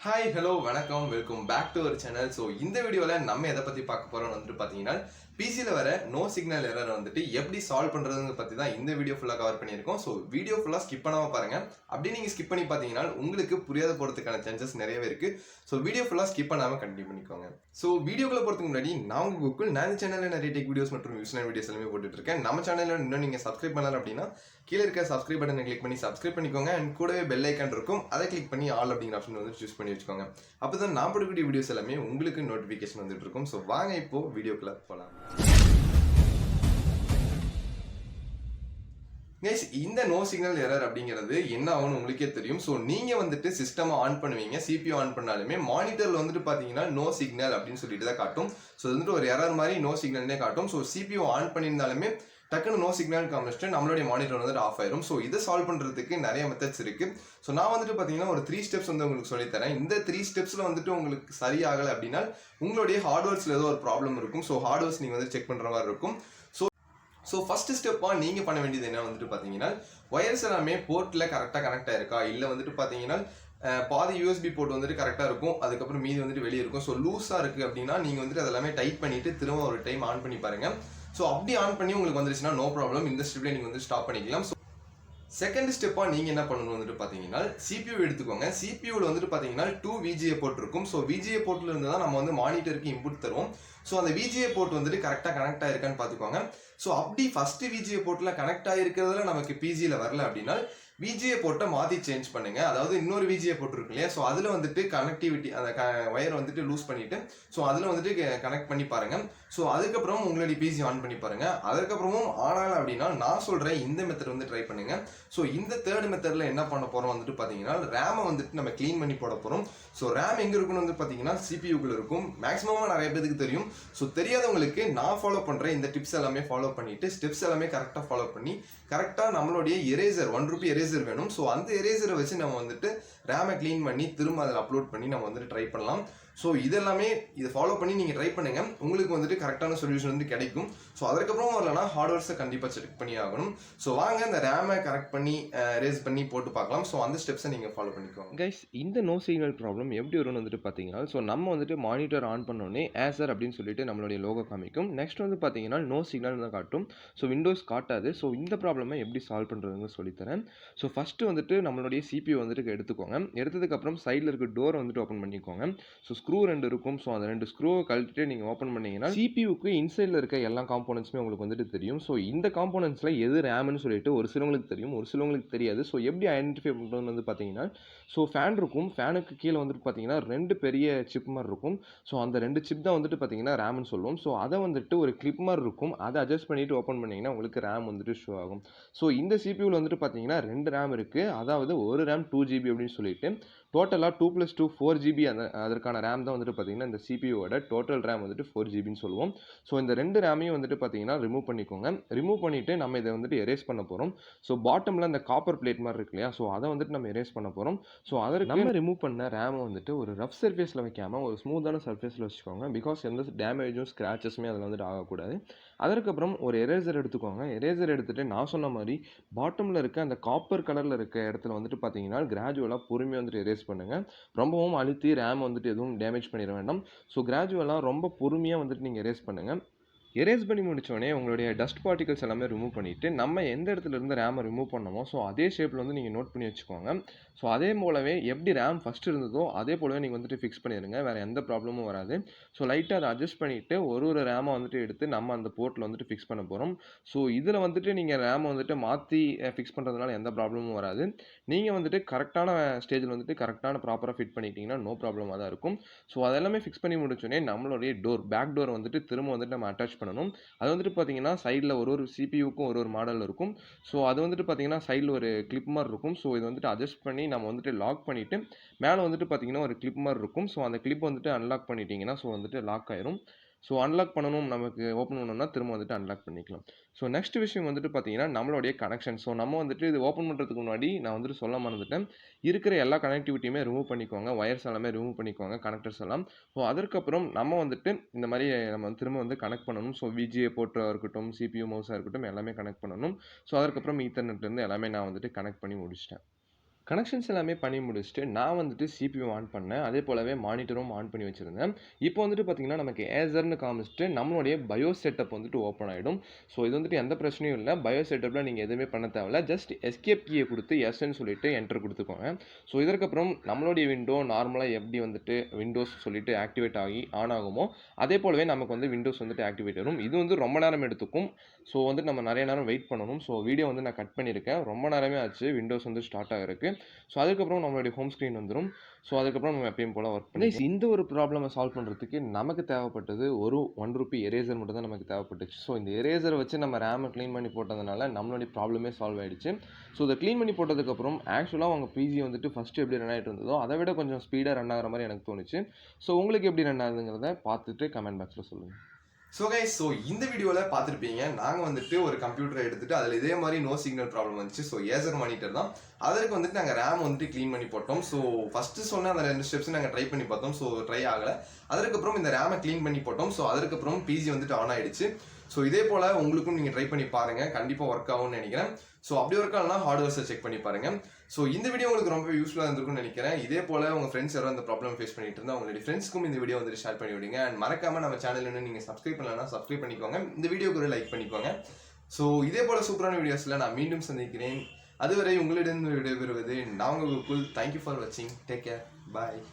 Hi hello வணக்கம் welcome back to our channel. So இந்த வீடியோவில் நம்ம எதை பற்றி பார்க்க போகிறோம்னு வந்துட்டு பார்த்தீங்கன்னா பிசியில் வர நோ சிக்னல் எரர் வந்துட்டு எப்படி சால்வ் பண்ணுறதுங்க பற்றி தான் இந்த வீடியோ ஃபுல்லாக கவர் பண்ணியிருக்கோம். ஸோ வீடியோ ஃபுல்லாக ஸ்கிப் பண்ணாமல் பாருங்கள். அப்படி நீங்கள் ஸ்கிப் பண்ணி பார்த்தீங்கன்னா உங்களுக்கு புரியாத போகிறதுக்கான சான்சஸ் நிறையவே இருக்குது. ஸோ வீடியோ ஃபுல்லாக ஸ்கிப் பண்ணாமல் கண்டினியூ பண்ணிக்கோங்க. ஸோ வீடியோக்குள்ள போகிறதுக்கு முன்னாடி நான் உங்கள் கோகுல், நான் சேனலில் நிறைய டெக் வீடியோஸ் மற்றும் யூஸ்ஃபுல்லான வீடியோஸ் எல்லாமே போட்டுட்டு இருக்கேன். நம்ம சேனலில் இன்னும் நீங்கள் சப்ஸ்கிரைப் பண்ணலாம் அப்படின்னா கீழே இருக்க சப்ஸ்கிரைப் பட்டனை கிளிக் பண்ணி சப்ஸ்கிரைப் பண்ணிக்கோங்க. அண்ட் கூடவே பெல் ஐக்கான் இருக்கும், அதை கிளிக் பண்ணி ஆல் அப்படிங்கிற ஆப்ஷன் வந்து சூஸ் பண்ணி வச்சுக்கோங்க. அப்போதான் நான் போடக்கூடிய வீடியோஸ் எல்லாமே உங்களுக்கு நோட்டிஃபிகேஷன் வந்துட்டு இருக்கும். ஸோ வாங்க இப்போ வீடியோக்குள்ள போகலாம். இந்த நோ சிக்னல் எரர் அப்படிங்கிறது என்ன ஆகும்னு உங்களுக்கே தெரியும். ஸோ நீங்க வந்துட்டு சிஸ்டம் ஆன் பண்ணுவீங்க, சிபியூ ஆன் பண்ணாலுமே மானிட்டர்ல வந்துட்டு பாத்தீங்கன்னா நோ சிக்னல் அப்படின்னு சொல்லிட்டு தான் காட்டும். ஸோ வந்துட்டு ஒரு எரர் மாதிரி நோ சிக்னல்னே காட்டும். ஸோ சிபியூ ஆன் பண்ணியிருந்தாலுமே டக்குன்னு நோ சிக்னல் காமிச்சிட்டு நம்மளுடைய மானிட்டர் வந்துட்டு ஆஃப் ஆயிரும். ஸோ இதை சால்வ் பண்றதுக்கு நிறைய மெத்தட்ஸ் இருக்கு. ஸோ நான் வந்துட்டு பாத்தீங்கன்னா ஒரு 3 ஸ்டெப்ஸ் வந்து உங்களுக்கு சொல்லித்தரேன். இந்த 3 ஸ்டெப்ஸ்ல வந்துட்டு உங்களுக்கு சரியாகலை அப்படின்னா உங்களுடைய ஹார்ட்வேர்ஸ்ல ஏதோ ஒரு ப்ராப்ளம் இருக்கும். ஸோ ஹார்ட்வேர்ஸ் நீங்க வந்து செக் பண்ற மாதிரி இருக்கும். ஸோ ஃபர்ஸ்ட் ஸ்டெப்பாக நீங்கள் பண்ண வேண்டியது என்ன வந்துட்டு பார்த்தீங்கன்னா, ஒயர்ஸ் எல்லாமே போர்ட்டில் கரெக்டாக கனெக்ட் ஆயிருக்கா, இல்லை வந்துட்டு பார்த்தீங்கன்னா பாதி யூஎஸ்பி போர்ட் வந்துட்டு கரெக்டாக இருக்கும், அதுக்கப்புறம் மீதி வந்துட்டு வெளியே இருக்கும். ஸோ லூஸாக இருக்குது அப்படின்னா நீங்கள் வந்துட்டு அதெல்லாமே டைட் பண்ணிவிட்டு திரும்ப ஒரு டைம் ஆன் பண்ணி பாருங்கள். ஸோ அப்படி ஆன் பண்ணி உங்களுக்கு வந்துருச்சுன்னா நோ ப்ராப்ளம், இந்த ஸ்டெப்லேயே நீங்கள் வந்து ஸ்டாப் பண்ணிக்கலாம். ஸோ செகண்ட் ஸ்டெப்பாக நீங்கள் என்ன பண்ணணும் வந்துட்டு பார்த்தீங்கன்னா, சிபியூ எடுத்துக்கோங்க. சிபியூவில் வந்துட்டு பார்த்தீங்கன்னா 2 VGA போர்ட் இருக்கும். ஸோ VGA போர்ட்டில் இருந்து தான் நம்ம வந்து மானிட்டருக்கு இன்புட் தருவோம். ஸோ அந்த VGA போர்ட் வந்துட்டு கரெக்டாக கனெக்ட் ஆயிருக்கான்னு பார்த்துக்கோங்க. ஸோ அப்படி ஃபர்ஸ்ட் VGA போர்ட்டில் கனெக்ட் ஆகிருக்கிறதுல நமக்கு பிஜியில் வரல அப்படின்னா VGA போர்ட்டை மாற்றி சேஞ்ச் பண்ணுங்க. அதாவது இன்னொரு VGA போர்ட் இருக்கு இல்லையா, ஸோ அதில் வந்துட்டு கனெக்டிவிட்டி அந்த ஒயர் வந்துட்டு லூஸ் பண்ணிட்டு ஸோ அதில் வந்துட்டு கனெக்ட் பண்ணி பாருங்க. ஸோ அதுக்கப்புறம் உங்களுடைய பிசி ஆன் பண்ணி பாருங்க. அதுக்கப்புறமும் ஆனால அப்படின்னா நான் சொல்கிறேன் இந்த மெத்தட் வந்து ட்ரை பண்ணுங்க. ஸோ இந்த தேர்ட் மெத்தடில் என்ன பண்ண போகிறோம் வந்துட்டு பார்த்தீங்கன்னா, ரேமை வந்துட்டு நம்ம க்ளீன் பண்ணி போட போகிறோம். ஸோ ரேம் எங்கே இருக்குன்னு வந்து பார்த்தீங்கன்னா சிபியூக்குள்ள இருக்கும். மேக்ஸிமமாக நிறைய பேருக்கு தெரியும். ஸோ தெரியாதவங்களுக்கு நான் ஃபாலோ பண்ணுறேன் இந்த டிப்ஸ் எல்லாமே ஃபாலோ பண்ணிட்டு ஸ்டெப்ஸ் எல்லாமே கரெக்டாக ஃபாலோ பண்ணி கரெக்டாக நம்மளுடைய எரேசர் ₹1 எரேசர் வேணும். ஸோ அந்த எரேசரை வச்சு நம்ம வந்துட்டு ரேமை க்ளீன் பண்ணி திரும்ப அதில் அப்லோட் பண்ணி நம்ம வந்துட்டு ட்ரை பண்ணலாம். ஸோ இதெல்லாமே இதை ஃபாலோ பண்ணி நீங்கள் ட்ரை பண்ணுங்க, உங்களுக்கு வந்துட்டு கரெக்டான சொல்யூஷன் வந்து கிடைக்கும். ஸோ அதுக்கப்புறம் வரலன்னா ஹார்ட்வேர்ஸை கண்டிப்பாக செக் பண்ணி ஆகணும். ஸோ வாங்க இந்த ரேமை கரெக்ட் பண்ணி ரேஸ் பண்ணி போட்டு பார்க்கலாம். ஸோ அந்த ஸ்டெப்ஸை நீங்கள் ஃபாலோ பண்ணிக்கோங்க. கைஸ், இந்த நோ சிக்னல் ப்ராப்ளம் எப்படி வரும்னு வந்துட்டு பார்த்தீங்கன்னா, ஸோ நம்ம வந்துட்டு மானிட்டர் ஆன் பண்ணோடனே ஏசர் அப்படின்னு சொல்லிட்டு நம்மளுடைய லோகோ காமிக்கும். நெக்ஸ்ட் வந்து பார்த்தீங்கன்னா நோ சிக்னல் தான் காட்டும். ஸோ விண்டோஸ் காட்டாது. ஸோ இந்த ப்ராப்ளமை எப்படி சால்வ் பண்ணுறதுன்னு சொல்லித்தரேன். ஸோ ஃபஸ்ட்டு வந்துட்டு நம்மளுடைய சிபியூ வந்துட்டு எடுத்துக்கோங்க. எடுத்ததுக்கப்புறம் சைடில் இருக்க டோரை வந்துட்டு ஓப்பன் பண்ணிக்கோங்க. ஸோ ஸ்க்ரூ 2 இருக்கும். ஸோ அந்த 2 ஸ்க்ரூவை கழட்டிட்டு நீங்கள் ஓப்பன் பண்ணிங்கன்னா சிபியூக்கு இன்சைடில் இருக்க எல்லா காம்போனன்ட்ஸுமே உங்களுக்கு வந்துட்டு தெரியும். ஸோ இந்த காம்போனன்ட்ஸில் எது ரேம்னு சொல்லிட்டு ஒரு சிலவங்களுக்கு தெரியும், ஒரு சிலவங்களுக்கு தெரியாது. ஸோ எப்படி ஐடென்டிஃபை பண்ணுறதுன்னு வந்து பார்த்தீங்கன்னா, ஸோ ஃபேன் இருக்கும். ஃபேனுக்கு கீழே வந்துட்டு பார்த்தீங்கன்னா 2 பெரிய சிப் மாதிரி இருக்கும். ஸோ அந்த 2 சிப் தான் வந்துட்டு பார்த்தீங்கன்னா ரேம்னு சொல்லுவோம். ஸோ அதை வந்துட்டு ஒரு கிளிப் மாதிரி இருக்கும், அதை அட்ஜஸ்ட் பண்ணிட்டு ஓப்பன் பண்ணிங்கன்னா உங்களுக்கு ரேம் வந்துட்டு ஷோ ஆகும். ஸோ இந்த சிபியூவில் வந்துட்டு பார்த்தீங்கன்னா 2 ரேம் இருக்குது. அதாவது ஒரு ரேம் 2GB அப்படின்னு சொல்லிட்டு டோட்டலாக 2+2 4GB அதற்கான ரேம் தான் வந்துட்டு பார்த்தீங்கன்னா இந்த சிபியூவோட டோட்டல் ரேம் வந்துட்டு 4GBன்னு சொல்லுவோம். ஸோ இந்த 2 ரேமையும் வந்துட்டு பார்த்தீங்கன்னா ரிமூவ் பண்ணிக்கோங்க. ரிமூவ் பண்ணிவிட்டு நம்ம இதை வந்துட்டு எரேஸ் பண்ண போகிறோம். ஸோ பாட்டமில் இந்த காப்பர் பிளேட் மாதிரி இருக்கு இல்லையா, ஸோ அதை வந்துட்டு நம்ம எரேஸ் பண்ண போகிறோம். ஸோ அதற்கு நம்ம ரிமூவ் பண்ண ரேமை வந்துட்டு ஒரு ரஃப் சர்ஃபேஸில் வைக்காமல் ஒரு ஸ்மூத்தான சர்ஃபேஸில் வச்சுக்கோங்க. பிகாஸ் எந்த டேமேஜும் ஸ்க்ராச்சஸுமே அதில் வந்துட்டு ஆகக்கூடாது. அதற்கப்புறம் ஒரு எரேசர் எடுத்துக்கோங்க. எரேசர் எடுத்துகிட்டு நான் சொன்ன மாதிரி பாட்டமில் இருக்க அந்த காப்பர் கலரில் இருக்க இடத்துல வந்துட்டு பார்த்தீங்கன்னா கிராஜுவலாக பொறுமையாக வந்துட்டு எரேஸ் பண்ணுங்கள். ரொம்பவும் அழுத்தி ரேம் வந்துட்டு எதுவும் டேமேஜ் பண்ணிட வேண்டாம். ஸோ கிராஜுவலாக ரொம்ப பொறுமையாக வந்துட்டு நீங்கள் எரேஸ் பண்ணுங்கள். எரேஸ் பண்ணி முடித்தோடனே உங்களுடைய டஸ்ட் பார்ட்டிகல்ஸ் எல்லாமே ரிமூவ் பண்ணிவிட்டு நம்ம எந்த இடத்துல இருந்து ரேமை ரிமூவ் பண்ணமோ ஸோ அதே ஷேப்பில் வந்து நீங்கள் நோட் பண்ணி வச்சுக்கோங்க. ஸோ அதே போலவே எப்படி ரேம் ஃபஸ்ட் இருந்ததோ அதே போலவே நீங்கள் வந்துட்டு ஃபிக்ஸ் பண்ணிடுங்க. வேறு எந்த ப்ராப்ளமும் வராது. ஸோ லைட்டாக அதை அட்ஜஸ்ட் பண்ணிவிட்டு ஒரு ரேமை வந்துட்டு எடுத்து நம்ம அந்த போர்ட்டில் வந்துட்டு ஃபிக்ஸ் பண்ண போகிறோம். ஸோ இதில் வந்துட்டு நீங்கள் ரேமை வந்துட்டு மாற்றி ஃபிக்ஸ் பண்ணுறதுனால எந்த ப்ராப்ளமும் வராது. நீங்கள் வந்துட்டு கரெக்டான ஸ்டேஜில் வந்துட்டு கரெக்டான ப்ராப்பராக ஃபிட் பண்ணிட்டீங்கன்னா நோ ப்ராப்ளமாக தான் இருக்கும். ஸோ அதெல்லாமே ஃபிக்ஸ் பண்ணி முடிச்சோடனே நம்மளுடைய பேக் டோர் வந்துட்டு திரும்ப வந்துட்டு நம்ம அட்டாச் பண்ணணும். அது வந்துட்டு பார்த்தீங்கன்னா சைடில் ஒரு சிபியூக்கும் ஒரு மாடல் இருக்கும். ஸோ அது வந்துட்டு பார்த்தீங்கன்னா சைடில் ஒரு கிளிப் மாதிரி இருக்கும். ஸோ இது வந்துட்டு அட்ஜஸ்ட் பண்ணி நம்ம வந்துட்டு லாக் பண்ணிவிட்டு மேலே வந்துட்டு பார்த்தீங்கன்னா ஒரு கிளிப் மாதிரி இருக்கும். ஸோ அந்த கிளிப் வந்துட்டு அன்லாக் பண்ணிட்டீங்கன்னா ஸோ வந்துட்டு லாக் ஆயிரும். ஸோ அன்லாக் பண்ணணும், நமக்கு ஓப்பன் பண்ணணும்னா திரும்ப வந்துட்டு அன்லாக் பண்ணிக்கலாம். ஸோ நெக்ஸ்ட் விஷயம் வந்துட்டு பார்த்தீங்கன்னா நம்மளுடைய கனெக்ஷன். ஸோ நம்ம வந்துட்டு இது ஓப்பன் பண்ணுறதுக்கு முன்னாடி நான் வந்துட்டு சொல்ல மறந்துட்டேன், இருக்கிற எல்லா கனெக்டிவிட்டியுமே ரிமூவ் பண்ணிக்கோங்க. ஒயர்ஸ் எல்லாமே ரிமூவ் பண்ணிக்கோங்க, கனெக்டர்ஸ் எல்லாம். ஸோ அதற்கப்புறம் நம்ம வந்துட்டு இந்த மாதிரி நம்ம திரும்ப வந்து கனெக்ட் பண்ணணும். ஸோ VGA போர்ட்டாக இருக்கட்டும், CPU மவுஸாக இருக்கட்டும் எல்லாமே கனெக்ட் பண்ணணும். ஸோ அதற்கப்புறம் ஈத்தர்நெட்லேருந்து எல்லாமே நான் வந்துட்டு கனெக்ட் பண்ணி முடிச்சிட்டேன். கனெக்ஷன்ஸ் எல்லாமே பண்ணி முடிச்சுட்டு நான் வந்துட்டு CPU ஆன் பண்ணேன். அதே போலவே மானிட்டரும் ஆன் பண்ணி வச்சிருந்தேன். இப்போ வந்துட்டு பார்த்தீங்கன்னா, நமக்கு ஏசர்ன்னு காமிச்சுட்டு நம்மளுடைய பயோஸ் செட்டப் வந்துட்டு ஓப்பன் ஆயிடும். ஸோ இது வந்துட்டு எந்த பிரச்சனையும் இல்ல. பயோஸ் செட்டப்ல நீங்க எதுவுமே பண்ண தேவையில்ல. ஜஸ்ட் எஸ்கேப் கீய குடுத்து எஸ்ன்னு சொல்லிட்டு என்டர் குடுத்துக்கோங்க. ஸோ இதற்கப்புறம் நம்மளுடைய விண்டோ நார்மலா எப்படி வந்துட்டு விண்டோஸ் சொல்லிட்டு ஆக்டிவேட் ஆகி ஆன் ஆகுமோ, அதே போலவே நமக்கு வந்து விண்டோஸ் வந்துட்டு ஆக்டிவேட் ஆயிரும். இது வந்து ரொம்ப நேரம் எடுத்துக்கும். ஸோ வந்துட்டு நம்ம நெறைய நேரம் வெயிட் பண்ணணும். ஸோ வீடியோ வந்து நான் கட் பண்ணியிருக்கேன். ரொம்ப நேரமே ஆச்சு விண்டோஸ் வந்து ஸ்டார்ட் ஆகறக்கு. ஸோ அதுக்கப்புறம் நம்மளுடைய ஹோம் ஸ்க்ரீன் வந்துரும். ஸோ அதுக்கப்புறம் நம்ம எப்பயும் போல ஒர்க் பண்ணி இந்த ஒரு ப்ராப்ளம சால்வ் பண்றதுக்கு நமக்கு தேவைப்பட்டது ஒரு ₹1 எரேசர் மட்டும் தான் நமக்கு தேவைப்பட்டுச்சு. ஸோ இந்த எரேசர வச்சு நம்ம ரேம கிளீன் பண்ணி போட்டதுனால நம்மளுடைய ப்ராப்ளமே சால்வ் ஆயிடுச்சு. ஸோ இத கிளீன் பண்ணி போட்டதுக்கப்புறம் ஆக்சுவலா உங்க பிசி வந்துட்டு ஃபர்ஸ்ட் எப்படி ரன் ஆயிட்டு இருந்ததோ, அத விட கொஞ்சம் ஸ்பீடா ரன் ஆகுற மாரி எனக்கு தோணுச்சு. ஸோ உங்களுக்கு எப்படி ரன் ஆகுதுங்கிறத பார்த்துட்டு கமெண்ட் பாக்ஸ்ல சொல்லுங்க. ஸோ கைஸ், ஸோ இந்த வீடியோவில் பார்த்துருப்பீங்க, நாங்கள் வந்துட்டு ஒரு கம்ப்யூட்டரை எடுத்துட்டு அதில் இதே மாதிரி நோ சிக்னல் ப்ராப்ளம் வந்துச்சு. ஸோ ஏசர் மானிட்டர் தான். அதற்கு வந்துட்டு நாங்கள் ரேம் வந்துட்டு க்ளீன் பண்ணி போட்டோம். ஸோ ஃபஸ்ட்டு சொன்ன அந்த 2 ஸ்டெப்ஸ் நாங்கள் ட்ரை பண்ணி பார்த்தோம். ஸோ ட்ரை ஆகலை. அதற்கப்புறம் இந்த ரேமை க்ளீன் பண்ணி போட்டோம். ஸோ அதற்கப்புறம் பிசி வந்துட்டு ஆன் ஆயிடுச்சு. ஸோ இதே போல் உங்களுக்கும் நீங்கள் ட்ரை பண்ணி பாருங்கள், கண்டிப்பாக ஒர்க் ஆகும்னு நினைக்கிறேன். ஸோ அப்படி ஒர்க் ஆகலனா ஹார்ட்வேர்ஸை செக் பண்ணி பாருங்கள். ஸோ இந்த வீடியோ உங்களுக்கு ரொம்ப யூஸ்ஃபுல்லாக இருந்திருக்கும்னு நினைக்கிறேன். இதே போல் உங்கள் ஃப்ரெண்ட்ஸ் யாரும் அந்த ப்ராப்ளம் ஃபேஸ் பண்ணிட்டு இருந்தால் உங்களுடைய ஃப்ரெண்ட்ஸ்க்கும் இந்த வீடியோ வந்துட்டு ஷேர் பண்ணி விடுங்க. அண்ட் மறக்காமல் நம்ம சேனல் இன்னும் நீங்கள் சப்ஸ்கிரைப் பண்ணலன்னா சப்ஸ்கிரைப் பண்ணிக்கோங்க. இந்த வீடியோக்கு ஒரு லைக் பண்ணிக்கோங்க. ஸோ இதே போல் சூப்பரான வீடியோஸில் நான் மீண்டும் சந்திக்கிறேன். அதுவரை உங்களிடம் விடைபெறுவது நான் உங்கள் கோகுல். தேங்க்யூ ஃபார் வாட்சிங். Take care. பாய்.